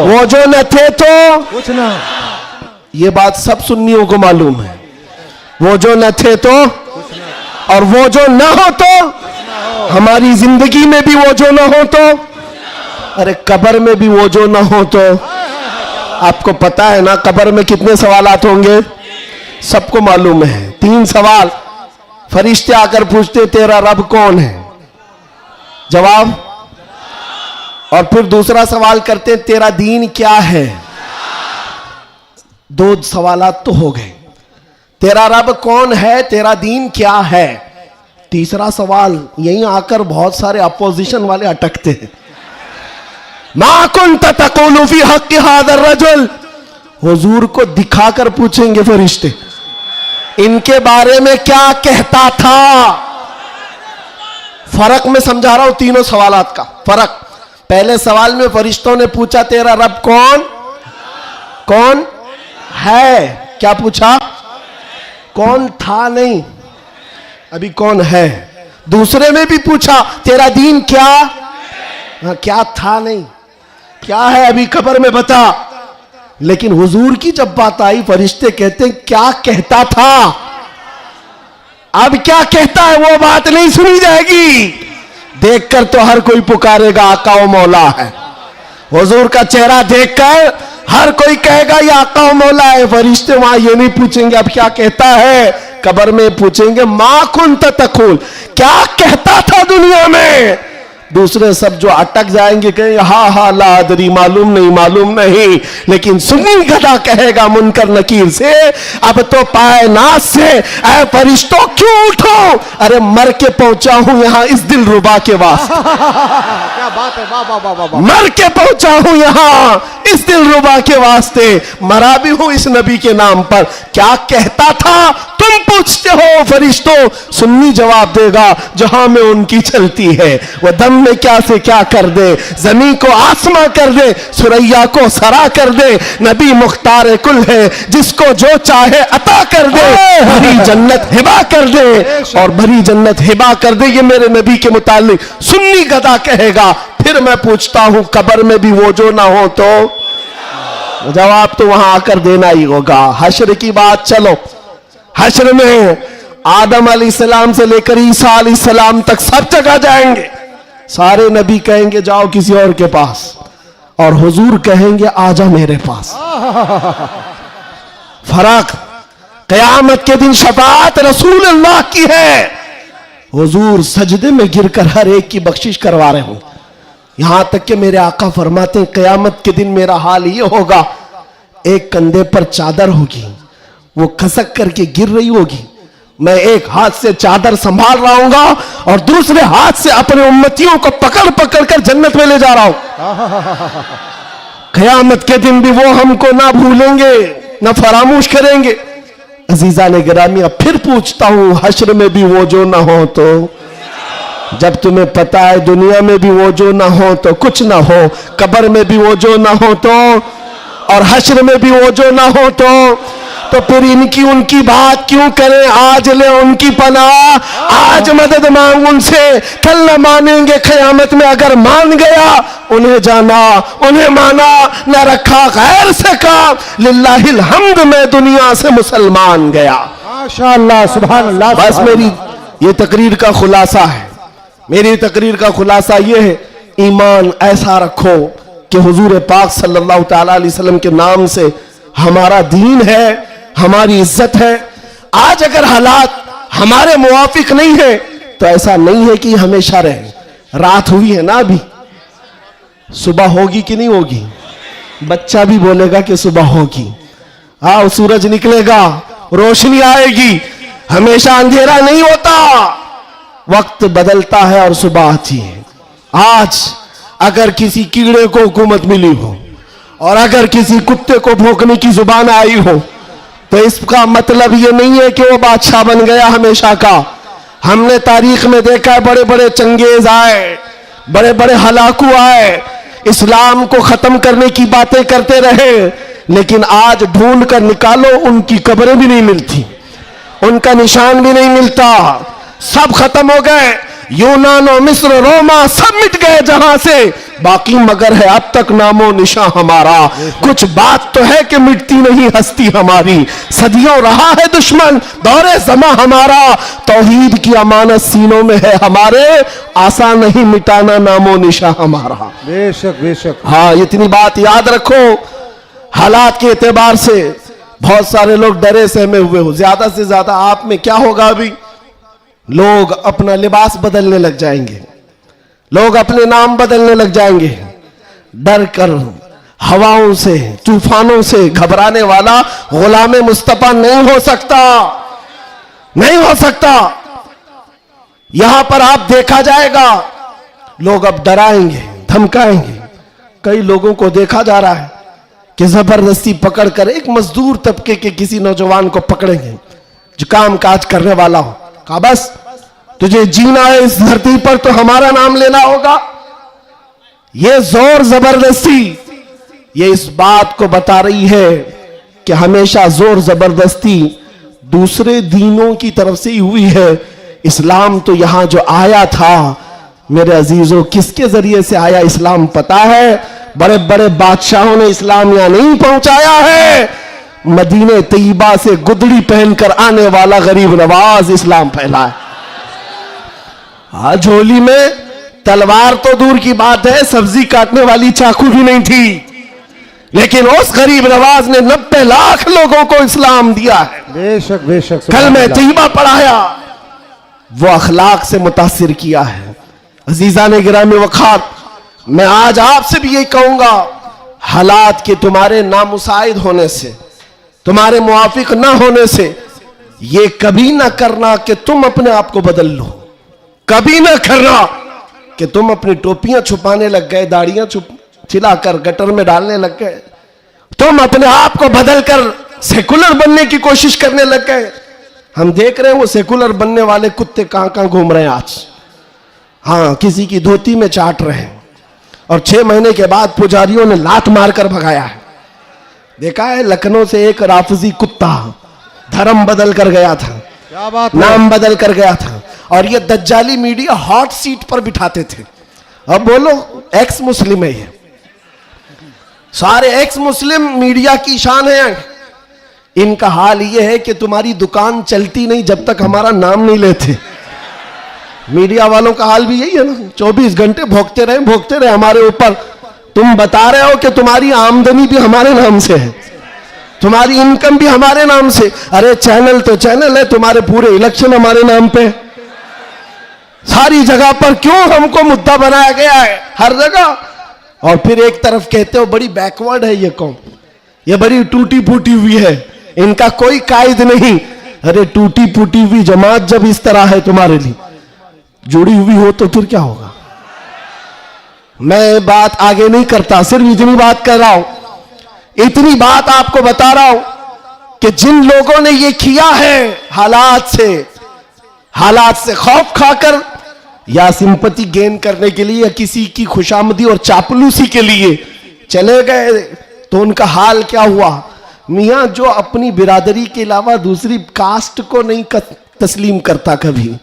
वो जो न थे तो कुछ ना। ये बात सब सुन्नियों को मालूम है। वो जो न थे तो और वो जो ना हो तो, हमारी जिंदगी में भी वो जो ना हो तो, अरे कब्र में भी वो जो ना हो तो। आपको पता है ना कब्र में कितने सवालात होंगे? सबको मालूम है। 3 सवाल फरिश्ते आकर पूछते, तेरा रब कौन है? जवाब। और फिर दूसरा सवाल करते, तेरा दीन क्या है? 2 सवालात तो हो गए। तेरा रब कौन है, तेरा दीन क्या है। तीसरा सवाल यहीं आकर बहुत सारे अपोजिशन वाले अटकते हैं। मा कुन्त तक़ूलु फी हक़्क़ि हाज़ा रजुल, हुजूर को दिखाकर पूछेंगे फरिश्ते, इनके बारे में क्या कहता था। फर्क में समझा रहा हूं तीनों सवालात का फर्क। पहले सवाल में फरिश्तों ने पूछा, तेरा रब कौन है? क्या पूछा? कौन था नहीं, अभी कौन है। दूसरे में भी पूछा, तेरा दीन क्या? हाँ, क्या था नहीं, क्या है अभी कब्र में बता। लेकिन हुजूर की जब बात आई, फरिश्ते कहते हैं क्या कहता था। अब क्या कहता है वो बात नहीं सुनी जाएगी। देखकर तो हर कोई पुकारेगा आका व मौला है। हुजूर का चेहरा देखकर हर कोई कहेगा ये आका व मौला है। फरिश्ते वहां ये नहीं पूछेंगे अब क्या कहता है, कब्र में पूछेंगे मा कुन्त तक़ूल, क्या कहता था दुनिया में। दूसरे सब जो अटक जाएंगे कहेंगे हा ला अदरी, मालूम नहीं। लेकिन सुन्नी गधा कहेगा मुनकर नकीर से, अब तो पाए नास से, ऐ फरिश्तों क्यों उठो, अरे मर के पहुंचा हूं यहां इस दिल रुबा के वास्ते। क्या बात है, वाह वाह वाह वाह। मर के पहुंचा हूं यहां इस दिल रुबा के वास्ते, मरा भी हूं इस नबी के नाम पर। क्या कहता था तुम पूछते हो फरिश्तों, सुन्नी जवाब देगा जहां में उनकी चलती है। वह दम में क्या से क्या कर दे, जमीन को आसमां कर दे, सुरैया को सरा कर दे। नबी मुख्तार कुल है, जिसको जो चाहे अता कर दे। भरी जन्नत हिबा कर दे, और भरी जन्नत हिबा कर दे। ये मेरे नबी के मुतालिक सुन्नी गधा कहेगा। फिर मैं पूछता हूं कब्र में भी वो जो ना हो तो, जवाब तो वहां आकर देना ही होगा। हश्र की बात, चलो हश्र में आदम अलैहिस्सलाम से लेकर ईसा अलैहिस्सलाम तक सब जगह जाएंगे। सारे नबी कहेंगे जाओ किसी और के पास, और हुजूर कहेंगे आजा मेरे पास। फर्क, कयामत के दिन शफाअत रसूल अल्लाह की है। हुजूर सजदे में गिरकर हर एक की बख्शिश करवा रहे हों। यहां तक कि मेरे आका फरमाते हैं कयामत के दिन मेरा हाल ये होगा, एक कंधे पर चादर होगी, वो खसक करके गिर रही होगी, मैं एक हाथ से चादर संभाल रहा हूंगा और दूसरे हाथ से अपने उम्मतियों को पकड़ पकड़ कर जन्नत में ले जा रहा हूं। कयामत के दिन भी वो हमको ना भूलेंगे ना फरामोश करेंगे। अजीजा ने गिरामी, अब फिर पूछता हूं हश्र में भी वो जो ना हो तो, जब तुम्हें पता है दुनिया में भी वो जो ना हो तो कुछ ना हो, कब्र में भी वो जो ना हो तो, और हश्र में भी वो जो ना हो तो फिर इनकी उनकी बात क्यों करें। आज ले उनकी पनाह, आज मदद मांग उनसे, कल न मानेंगे कयामत में। अगर मान गया उन्हें जाना, उन्हें माना, न रखा गैर से काम। लिल्लाहिल हम्द, मैं दुनिया से मुसलमान गया। माशाअल्लाह, सुभान अल्लाह। बस मेरी ये तकरीर का खुलासा है, मेरी तकरीर का खुलासा ये है, ईमान ऐसा रखो कि हुजूर पाक सल्लल्लाहु तआला अलैहि वसल्लम के नाम से हमारा दीन है, हमारी इज्जत है। आज अगर हालात हमारे मुवाफिक नहीं है तो ऐसा नहीं है कि हमेशा रहे। रात हुई है ना, अभी सुबह होगी कि नहीं होगी? बच्चा भी बोलेगा कि सुबह होगी। हाँ, सूरज निकलेगा, रोशनी आएगी, हमेशा अंधेरा नहीं होता। वक्त बदलता है और सुबह आती है। आज अगर किसी कीड़े को हुकूमत मिली हो और अगर किसी कुत्ते को भौंकने की जुबान आई हो तो इसका मतलब ये नहीं है कि वो बादशाह बन गया हमेशा का। हमने तारीख में देखा है बड़े बड़े चंगेज आए, बड़े बड़े हलाकू आए, इस्लाम को खत्म करने की बातें करते रहे, लेकिन आज ढूंढ कर निकालो उनकी कब्रें भी नहीं मिलती, उनका निशान भी नहीं मिलता, सब खत्म हो गए। यूनान और मिस्र, रोमा सब मिट गए जहां से, बाकी मगर है अब तक नामो निशा हमारा। कुछ बात तो है कि मिटती नहीं हस्ती हमारी, सदियों रहा है दुश्मन दौरे जमा हमारा। तौहीद की अमानत सीनों में है हमारे, आसान नहीं मिटाना नामो निशा हमारा। बेशक बेशक। हाँ, इतनी बात याद रखो। हालात के एतबार से बहुत सारे लोग डरे सहमे हुए हो, ज्यादा से ज्यादा आप में क्या होगा, अभी लोग अपना लिबास बदलने लग जाएंगे, लोग अपने नाम बदलने लग जाएंगे। डर कर हवाओं से तूफानों से घबराने वाला गुलाम मुस्तफा नहीं हो सकता, नहीं हो सकता। यहां पर आप देखा जाएगा लोग अब डराएंगे धमकाएंगे। कई लोगों को देखा जा रहा है कि जबरदस्ती पकड़कर एक मजदूर तबके के किसी नौजवान को पकड़ेंगे जो काम काज करने वाला हो, कहा बस तुझे जीना है इस धरती पर तो हमारा नाम लेना होगा। यह जोर जबरदस्ती ये इस बात को बता रही है कि हमेशा जोर जबरदस्ती दूसरे दीनों की तरफ से ही हुई है। इस्लाम तो यहां जो आया था मेरे अजीजों, किसके जरिए से आया इस्लाम पता है? बड़े बड़े बादशाहों ने इस्लाम यहां नहीं पहुंचाया है, मदीने तैयबा से गुदड़ी पहनकर आने वाला गरीब नवाज इस्लाम फैला है। आज झोली में तलवार तो दूर की बात है, सब्जी काटने वाली चाकू भी नहीं थी, लेकिन उस गरीब नवाज ने 90 लाख लोगों को इस्लाम दिया है। बेशक बेशक। कल में तैयबा पढ़ाया, वो अखलाक से मुतासिर किया है। अजीजा ने गिरामी वखात, मैं आज आपसे भी यही कहूंगा, हालात के तुम्हारे नामुसाइद होने से, तुम्हारे मुआफिक ना होने से, ये कभी ना करना कि तुम अपने आप को बदल लो। कभी ना करना कि तुम अपनी टोपियां छुपाने लग गए, दाढ़ियां छिलाकर गटर में डालने लग गए, तुम अपने आप को बदलकर सेकुलर बनने की कोशिश करने लग गए। हम देख रहे हैं वो सेकुलर बनने वाले कुत्ते कहां कहां घूम रहे हैं आज। हाँ, किसी की धोती में चाट रहे हैं और 6 महीने के बाद पुजारियों ने लात मारकर भगाया है। देखा है लखनऊ से एक राफजी कुत्ता धर्म बदल कर गया था, क्या बात, नाम बदल कर गया था, और ये दज्जाली मीडिया हॉट सीट पर बिठाते थे। अब बोलो एक्स मुस्लिम है, ये सारे एक्स मुस्लिम मीडिया की शान है। इनका हाल ये है कि तुम्हारी दुकान चलती नहीं जब तक हमारा नाम नहीं लेते। मीडिया वालों का हाल भी यही है ना, 24 घंटे भोगते रहे हमारे ऊपर। तुम बता रहे हो कि तुम्हारी आमदनी भी हमारे नाम से है, तुम्हारी इनकम भी हमारे नाम से। अरे चैनल तो चैनल है, तुम्हारे पूरे इलेक्शन हमारे नाम पे, सारी जगह पर क्यों हमको मुद्दा बनाया गया है हर जगह। और फिर एक तरफ कहते हो बड़ी बैकवर्ड है ये कौम, ये बड़ी टूटी फूटी हुई है, इनका कोई कायद नहीं। अरे टूटी फूटी हुई जमात जब इस तरह है तुम्हारे लिए जुड़ी हुई हो तो फिर क्या होगा? मैं बात आगे नहीं करता, सिर्फ इतनी बात कर रहा हूं, इतनी बात आपको बता रहा हूं कि जिन लोगों ने ये किया है हालात से खौफ खाकर या सिंपैथी गेन करने के लिए या किसी की खुशामदी और चापलूसी के लिए चले गए, तो उनका हाल क्या हुआ? मियां जो अपनी बिरादरी के अलावा दूसरी कास्ट को नहीं तस्लीम करता कभी,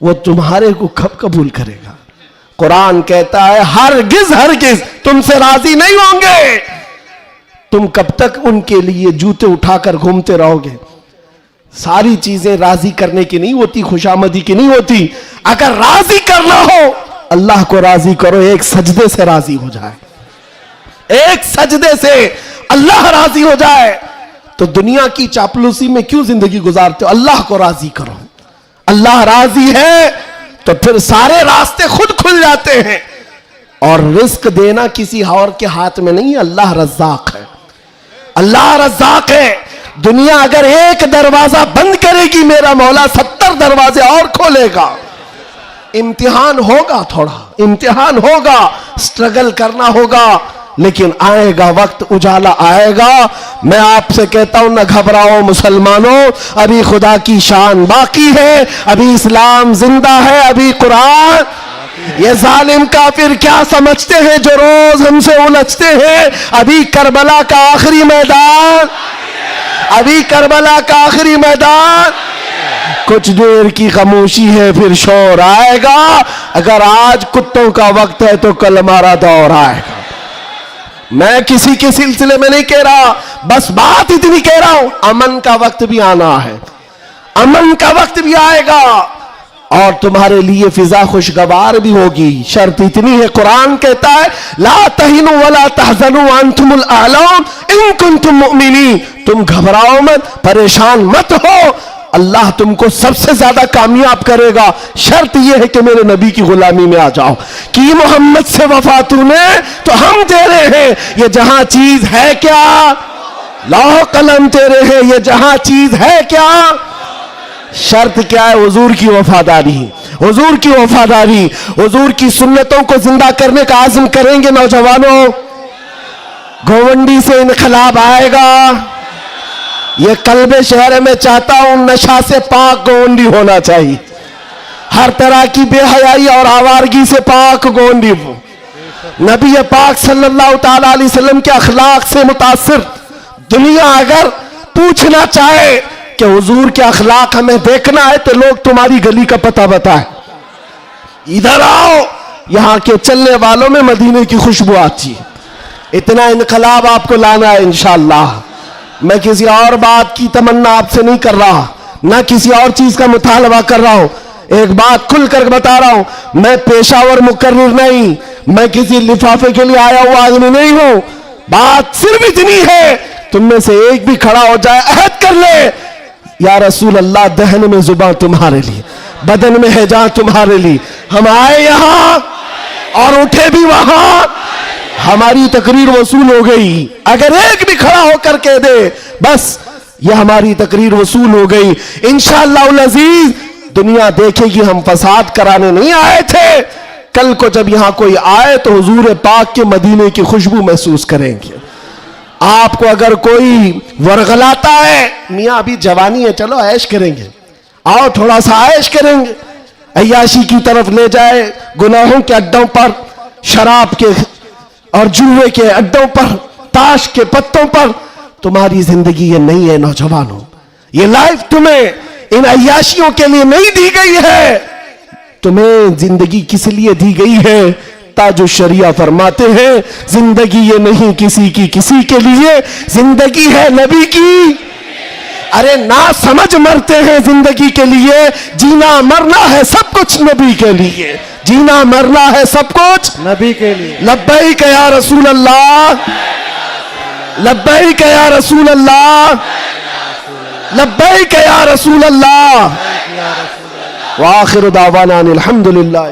वो तुम्हारे को कब कबूल करेगा? कुरान कहता है हरगिज तुमसे राजी नहीं होंगे। तुम कब तक उनके लिए जूते उठाकर घूमते रहोगे? सारी चीजें राजी करने की नहीं होती, खुशामदी की नहीं होती। अगर राजी करना हो अल्लाह को राजी करो, एक सजदे से राजी हो जाए, एक सजदे से अल्लाह राजी हो जाए। तो दुनिया की चापलूसी में क्यों जिंदगी गुजारते हो? अल्लाह को राजी करो, अल्लाह राजी है तो फिर सारे रास्ते खुद खुल जाते हैं। और रिस्क देना किसी और के हाथ में नहीं है, अल्लाह रज़्ज़ाक़ है, अल्लाह रज़्ज़ाक़ है। दुनिया अगर एक दरवाजा बंद करेगी, मेरा मौला 70 दरवाजे और खोलेगा। इम्तिहान होगा, थोड़ा इम्तिहान होगा, स्ट्रगल करना होगा, लेकिन आएगा वक्त, उजाला आएगा। मैं आपसे कहता हूं न घबराओ मुसलमानों, अभी खुदा की शान बाकी है, अभी इस्लाम जिंदा है, अभी कुरान ये जालिम काफिर क्या समझते हैं जो रोज हमसे उलझते हैं। अभी करबला का आखिरी मैदान, अभी करबला का आखिरी मैदान, कुछ देर की खामोशी है फिर शोर आएगा। अगर आज कुत्तों का वक्त है तो कल हमारा दौर आएगा। मैं किसी के सिलसिले में नहीं कह रहा, बस बात इतनी कह रहा हूं, अमन का वक्त भी आना है, अमन का वक्त भी आएगा और तुम्हारे लिए फिजा खुशगवार भी होगी। शर्त इतनी है, कुरान कहता है ला तहिनु वला तहजनु अंतुमुल आलौन इन कुंतुम मुमिनीन, तुम घबराओ मत, परेशान मत हो, अल्लाह तुमको सबसे ज्यादा कामयाब करेगा। शर्त यह है कि मेरे नबी की गुलामी में आ जाओ। कि मोहम्मद से वफा तूने तो हम तेरे हैं, ये जहां चीज है क्या, लौह कलम तेरे हैं, ये जहां चीज है क्या। शर्त क्या है? हुजूर की वफादारी, हुजूर की वफादारी, हुजूर की सुन्नतों को जिंदा करने का आज़म करेंगे नौजवानों। गोवंडी से इनकलाब आएगा। ये कल्बे शहर में चाहता हूं नशा से पाक गोवंडी होना चाहिए, हर तरह की बेहयाई और आवारगी से पाक गोवंडी हो। नबी पाक सल्लल्लाहु ताला अलैहि वसल्लम के अखलाक से मुतासिर दुनिया अगर पूछना चाहे कि हुजूर के अखलाक हमें देखना है तो लोग तुम्हारी गली का पता बताए, इधर आओ, यहां के चलने वालों में मदीने की खुशबू आती है। इतना इनकलाब आपको लाना है इंशाअल्लाह। मैं किसी और बात की तमन्ना आपसे नहीं कर रहा, ना किसी और चीज का मुतालबा कर रहा हूं। एक बात खुलकर बता रहा हूं, मैं पेशावर मुकर्रिर नहीं, मैं किसी लिफाफे के लिए आया हुआ आदमी नहीं हूं। बात सिर्फ इतनी है, तुम में से एक भी खड़ा हो जाए, अहद कर ले, या रसूल अल्लाह, दहन में जुबान तुम्हारे लिए, बदन में है जान तुम्हारे लिए। हम आए यहां और उठे भी वहां, हमारी तकरीर वसूल हो गई। अगर एक भी खड़ा होकर कह दे बस ये हमारी तकरीर वसूल हो गई, इंशाअल्लाह अज़ीज दुनिया देखेगी हम फसाद कराने नहीं आए थे। कल को जब यहां कोई आए तो हुजूर पाक के मदीने की खुशबू महसूस करेंगे। आपको अगर कोई वरगलाता है, मियां अभी जवानी है, चलो ऐश करेंगे, आओ थोड़ा सा ऐश करेंगे, अय्याशी की तरफ ले जाए, गुनाहों के अड्डों पर, शराब के और जुए के अड्डों पर, ताश के पत्तों पर, तुम्हारी जिंदगी ये नहीं है नौजवानों। ये लाइफ तुम्हें इन अय्याशियों के लिए नहीं दी गई है, तुम्हें जिंदगी किस लिए दी गई है? ताजु शरिया फरमाते हैं जिंदगी ये नहीं किसी की किसी के लिए, जिंदगी है नबी की। अरे ना समझ मरते हैं जिंदगी के लिए, जीना मरना है सब कुछ नबी के लिए, जीना मरना है सब कुछ नबी के लिए। लब्बैक या रसूल अल्लाह, लब्बैक या रसूल अल्लाह, लब्बैक या रसूल अल्लाह। व आखिर दावाना अनिल हम्दुलिल्लाह।